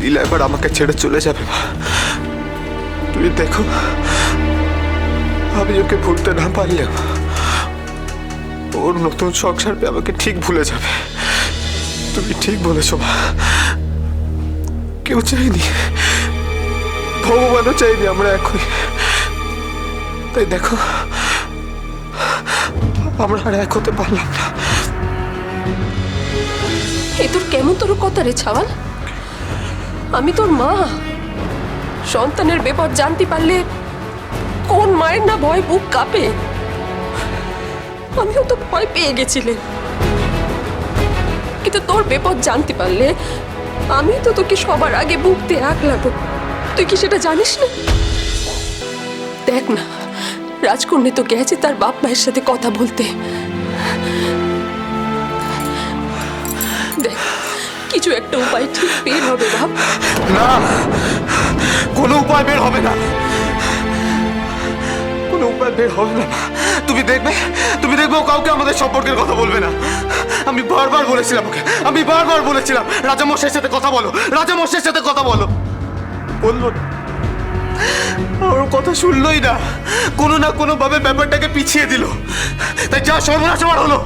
লীলা এবার আমাকে ছেড়ে চলে যাবে মা। তুমি দেখো, আমি ওকে ভুলতে না পারলেও ওর নতুন সংসার পেয়ে আমাকে ঠিক ভুলে যাবে। তুমি ঠিক বলেছো মা, কেউ চাইনি, ভগবানও চাইনি আমরা একই। তাই দেখো, আমরা আর এক হতে পারলাম না। এ তোর কেমন তোর কথা রে ছাওয়াল? আমি তোর মা। সন্তানের বিপদ জানতে পারলে কোন মায়ের না ভয় বুক কাঁপে। আমিও তো ভয় পেয়ে গেছিলেন, কিন্তু তোর বিপদ জানতে পারলে আমি তো তোকে সবার আগে বুক দিয়ে রাখলাম। তুই কি সেটা জানিস না? দেখ না, রাজকন্যা তো গেছে তার বাপ মায়ের সাথে কথা বলতে। দেখ, কিছু একটা উপায় ঠিক বের হবে বাপ। না, কোনো উপায় বের হবে না, কোনো উপায় বের হবে না। তুমি দেখবে, তুমি দেখবে ও কাউকে আমাদের সম্পর্কের কথা বলবে না। আমি বারবার বলেছিলাম ওকে, আমি বারবার বলেছিলাম রাজামশাইয়ের সাথে কথা বলো, রাজামশাইয়ের সাথে কথা বলো, বললো না। ওর কথা শুনলোই না, কোনো না কোনো ভাবে ব্যাপারটাকে পিছিয়ে দিল। তাই যা সর্বনাশ আমার হলো।